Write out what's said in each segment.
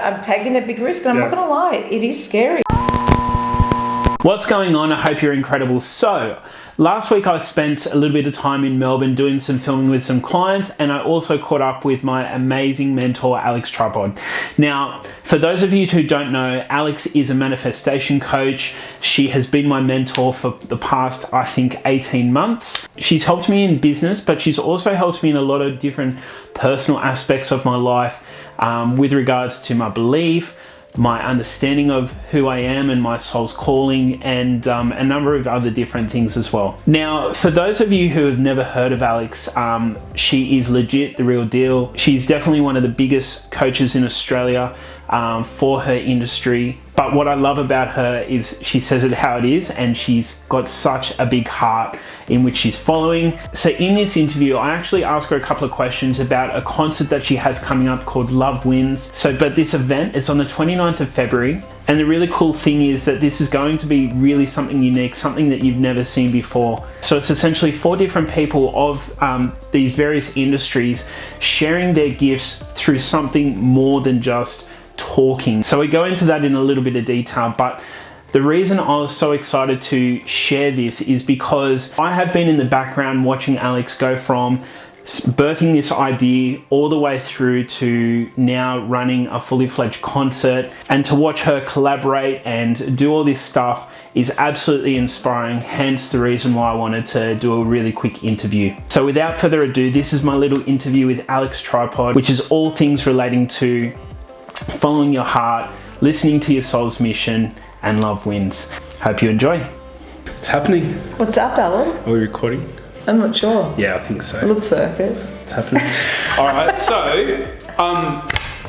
I've taken a big risk, and I'm not going to lie, it is scary. What's going on? I hope you're incredible. So, last week I spent a little bit of time in Melbourne doing some filming with some clients, and I also caught up with my amazing mentor, Alex Tripod. Now, for those of you who don't know, Alex is a manifestation coach. She has been my mentor for the past, I think, 18 months. She's helped me in business, but she's also helped me in a lot of different personal aspects of my life with regards to my belief, my understanding of who I am and my soul's calling, and a number of other different things as well. Now, for those of you who have never heard of Alex, she is legit the real deal. She's definitely one of the biggest coaches in Australia for her industry. But what I love about her is she says it how it is, and she's got such a big heart in which she's following. So in this interview, I actually asked her a couple of questions about a concert that she has coming up called Love Wins. But this event, it's on the 29th of February. And the really cool thing is that this is going to be really something unique, something that you've never seen before. So it's essentially 4 different people of these various industries sharing their gifts through something more than just talking. So we go into that in a little bit of detail, but the reason I was so excited to share this is because I have been in the background watching Alex go from birthing this idea all the way through to now running a fully fledged concert, and to watch her collaborate and do all this stuff is absolutely inspiring, hence the reason why I wanted to do a really quick interview. So without further ado, this is my little interview with Alex Tripod, which is all things relating to following your heart, listening to your soul's mission, and love wins. Hope you enjoy. It's happening. What's up, Alan? Are we recording? I'm not sure. Yeah, I think so. It looks so good. It's happening. All right, so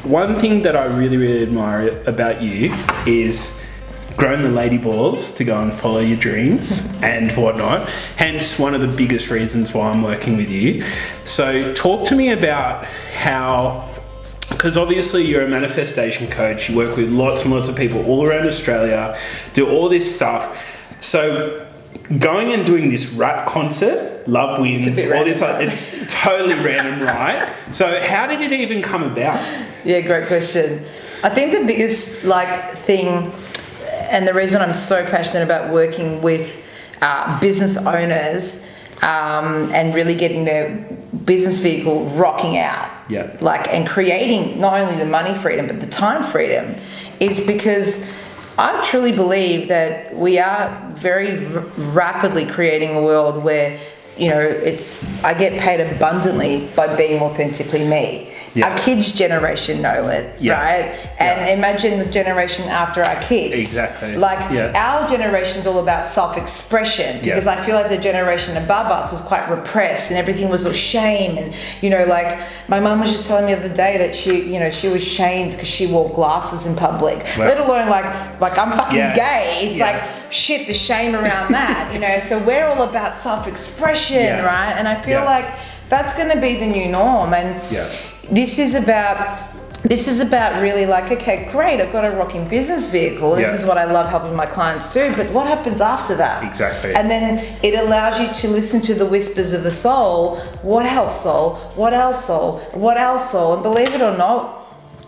one thing that I really, really admire about you is growing the lady balls to go and follow your dreams and whatnot. Hence, one of the biggest reasons why I'm working with you. So talk to me about how, because obviously you're a manifestation coach, you work with lots and lots of people all around Australia, do all this stuff. So going and doing this rap concert, Love Wins, all this, it's totally random, right? So how did it even come about? Yeah, great question. I think the biggest thing, and the reason I'm so passionate about working with business owners and really getting their business vehicle rocking out, and creating not only the money freedom but the time freedom, is because I truly believe that we are very rapidly creating a world where, I get paid abundantly by being authentically me. Yeah. Our kids' generation know it, right? And imagine the generation after our kids. Exactly. Our generation's all about self-expression, because I feel like the generation above us was quite repressed and everything was all shame. And, my mum was just telling me the other day that she was shamed because she wore glasses in public, let alone like I'm fucking gay. It's shit, the shame around that, So we're all about self-expression, right? And I feel like that's going to be the new norm. And this is about really okay, great, I've got a rocking business vehicle. This is what I love helping my clients do. But what happens after that? Exactly. And then it allows you to listen to the whispers of the soul. What else, soul? What else, soul? What else, soul? And believe it or not,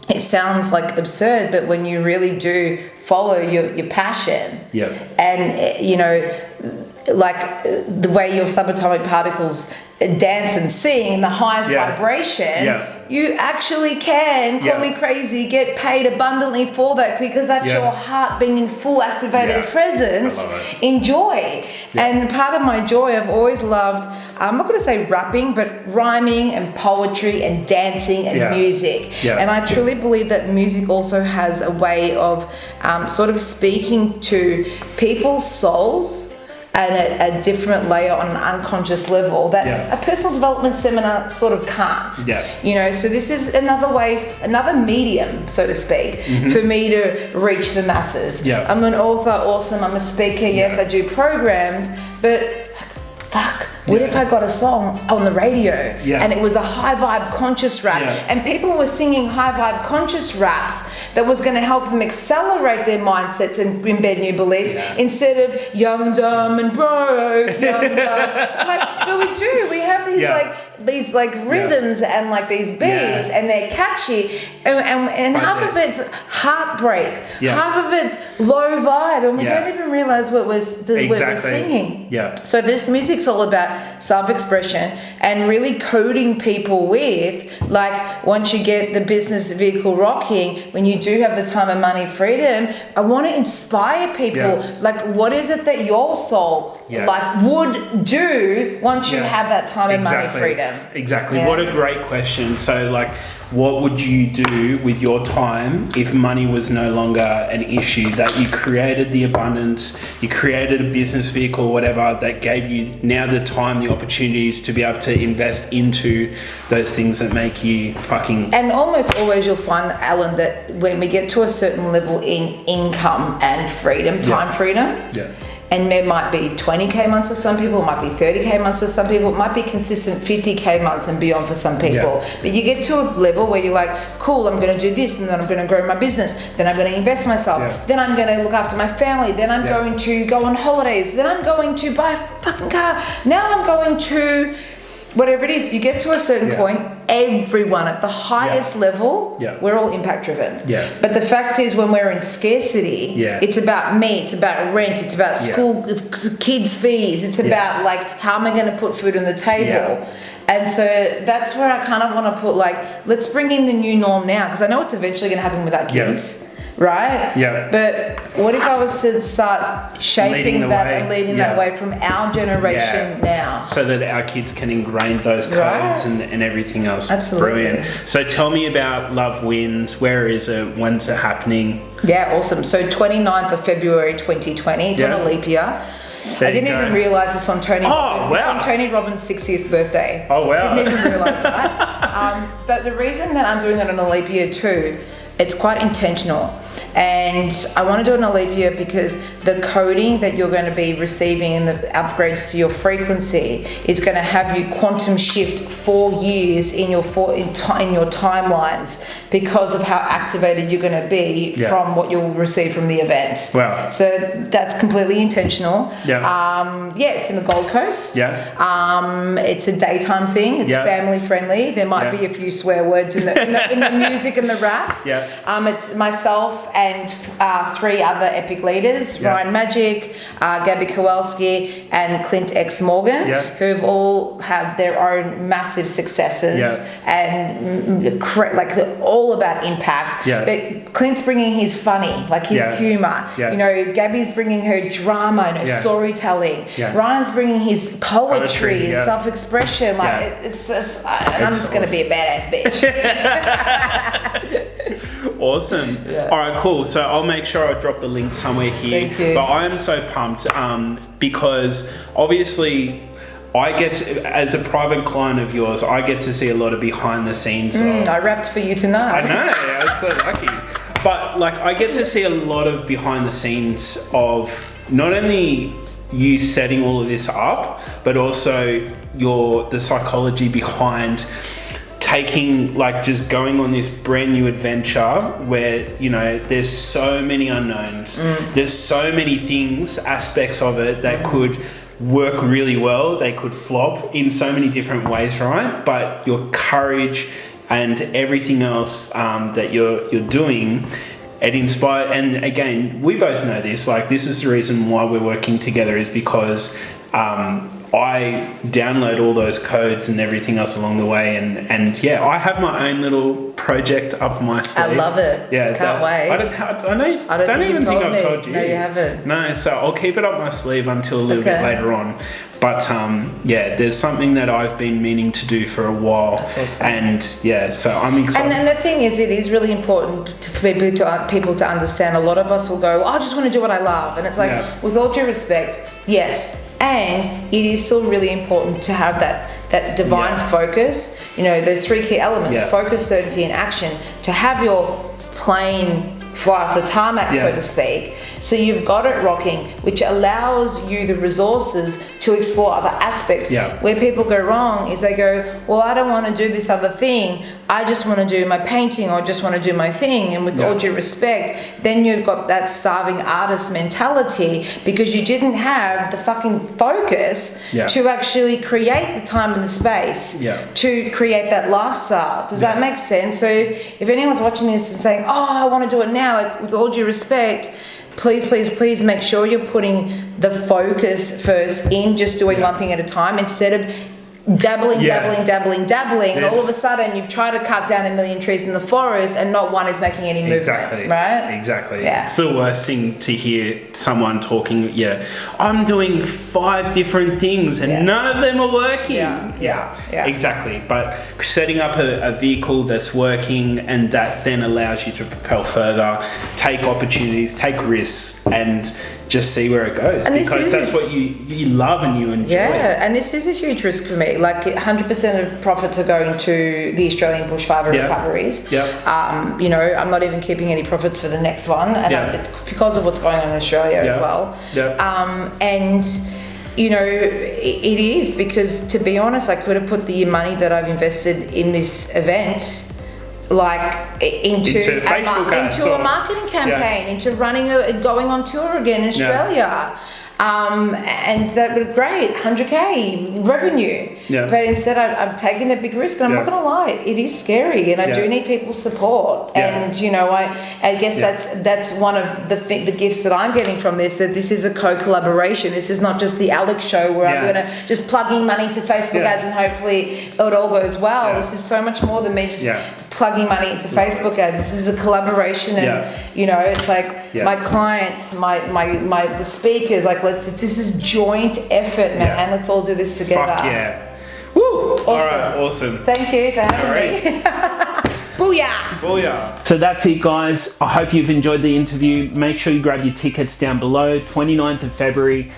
it sounds absurd, but when you really do follow your passion, and the way your subatomic particles dance and sing in the highest vibration, you actually can, call me crazy, get paid abundantly for that, because that's your heart being in full activated presence in joy. And part of my joy, I've always loved, I'm not going to say rapping, but rhyming and poetry and dancing and music. And I truly believe that music also has a way of sort of speaking to people's souls and a different layer on an unconscious level that a personal development seminar sort of can't. So this is another medium, so to speak, for me to reach the masses. I'm an author, awesome, I'm a speaker, yes, I do programs, but fuck, what if I got a song on the radio and it was a high vibe conscious rap and people were singing high vibe conscious raps that was going to help them accelerate their mindsets and embed new beliefs instead of young, dumb and broke, young, dumb. But we do. We have these these like rhythms and like these beats, and they're catchy, and half of it's heartbreak, half of it's low vibe, and we don't even realize what we're singing. So this music's all about self-expression and really coding people with, like, once you get the business vehicle rocking, when you do have the time and money freedom, I want to inspire people. Like, what is it that your soul like would do once you have that time and money freedom? Exactly. What a great question. So, like, what would you do with your time if money was no longer an issue? That you created the abundance, you created a business vehicle, whatever, that gave you now the time, the opportunities to be able to invest into those things that make you fucking... And almost always you'll find, Alan, that when we get to a certain level in income and freedom, time freedom, and there might be 20k months for some people, it might be 30k months for some people, it might be consistent 50k months and beyond for some people. But you get to a level where you're like, cool, I'm going to do this, and then I'm going to grow my business, then I'm going to invest myself, then I'm going to look after my family, then I'm going to go on holidays, then I'm going to buy a fucking car, now I'm going to... Whatever it is, you get to a certain point, everyone at the highest level, we're all impact driven. But the fact is, when we're in scarcity, it's about me, it's about rent, it's about school, kids' fees, it's about like, how am I going to put food on the table? And so that's where I kind of want to put, like, let's bring in the new norm now, because I know it's eventually going to happen with our kids. Right? But what if I was to start shaping that and leading that way from our generation now? So that our kids can ingrain those codes and everything else. Absolutely. Brilliant. So tell me about Love Wins. Where is it? When's it happening? Yeah, awesome. So 29th of February 2020. It's on a leap year. I didn't even realise it's on Tony Robbins. It's on Tony Robbins' 60th birthday. Oh, wow. Didn't even realise that. But the reason that I'm doing it on a leap year too, it's quite intentional. And I want to do it in a leap year because the coding that you're going to be receiving and the upgrades to your frequency is going to have you quantum shift 4 years in your timelines because of how activated you're going to be from what you'll receive from the event. Wow. So that's completely intentional. It's in the Gold Coast. It's a daytime thing. It's family friendly. There might be a few swear words in the music and the raps. It's myself and 3 other epic leaders, Ryan Magic, Gabby Kowalski, and Clint X Morgan, who've all had their own massive successes and like all about impact. But Clint's bringing his funny, like his humor. You know, Gabby's bringing her drama and her storytelling. Ryan's bringing his poetry and self-expression. Like it's just, I'm just going to be a badass bitch. Awesome. All right, cool. So I'll make sure I drop the link somewhere here. Thank you. But I am so pumped because obviously I get to, as a private client of yours, I get to see a lot of behind the scenes. I rapped for you tonight. I know. I was so lucky. But like, I get to see a lot of behind the scenes of not only you setting all of this up, but also the psychology behind taking, like, just going on this brand new adventure where, you know, there's so many unknowns. There's so many things, aspects of it that could work really well. They could flop in so many different ways, right? But your courage and everything else that you're doing, it inspires. And again, we both know this, like, this is the reason why we're working together, is because I download all those codes and everything else along the way, and I have my own little project up my sleeve. I love it. Can't wait. I don't even think I've told you. No, you haven't. No, so I'll keep it up my sleeve until a little bit later on. But there's something that I've been meaning to do for a while. That's awesome. And so I'm excited. And the thing is, it is really important for people to understand. A lot of us will go, I just want to do what I love. And it's like, with all due respect, yes. And it is still really important to have that divine focus. You know, those 3 key elements, focus, certainty, and action, to have your plane fly off the tarmac, so to speak. So you've got it rocking, which allows you the resources to explore other aspects. Where people go wrong is they go, well, I don't want to do this other thing. I just want to do my painting or just want to do my thing, and with all due respect, then you've got that starving artist mentality because you didn't have the fucking focus to actually create the time and the space to create that lifestyle. Does that make sense? So if anyone's watching this and saying, oh, I want to do it now, like, with all due respect, please make sure you're putting the focus first in just doing one thing at a time, instead of dabbling, and all of a sudden you've tried to cut down 1 million trees in the forest and not one is making any movement. Right? Exactly. Yeah. It's the worst thing to hear someone talking, I'm doing 5 different things and none of them are working. Yeah. Exactly. But setting up a vehicle that's working and that then allows you to propel further, take opportunities, take risks, and just see where it goes, and because that's what you love and you enjoy. Yeah, and this is a huge risk for me. Like 100% of profits are going to the Australian Bushfire recoveries. You know, I'm not even keeping any profits for the next one, and it's because of what's going on in Australia as well. And you know, it is because, to be honest, I could have put the money that I've invested in this event into a marketing campaign, into going on tour again in Australia. And that would be great, 100k revenue. But instead I've taken a big risk, and I'm not going to lie, it is scary, and I do need people's support. And you know, I guess that's one of the gifts that I'm getting from this, that this is a co-collaboration. This is not just the Alex show where I'm going to just plug in money to Facebook ads and hopefully it all goes well. This is so much more than me just plugging money into Facebook ads. This is a collaboration, and you know, it's like my clients, the speakers, like this is joint effort, man. Let's all do this together. Fuck yeah. Woo! Awesome. All right, awesome. Thank you for having me. Booyah! Booyah! So that's it, guys. I hope you've enjoyed the interview. Make sure you grab your tickets down below. 29th of February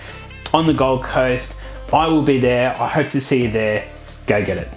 on the Gold Coast. I will be there. I hope to see you there. Go get it.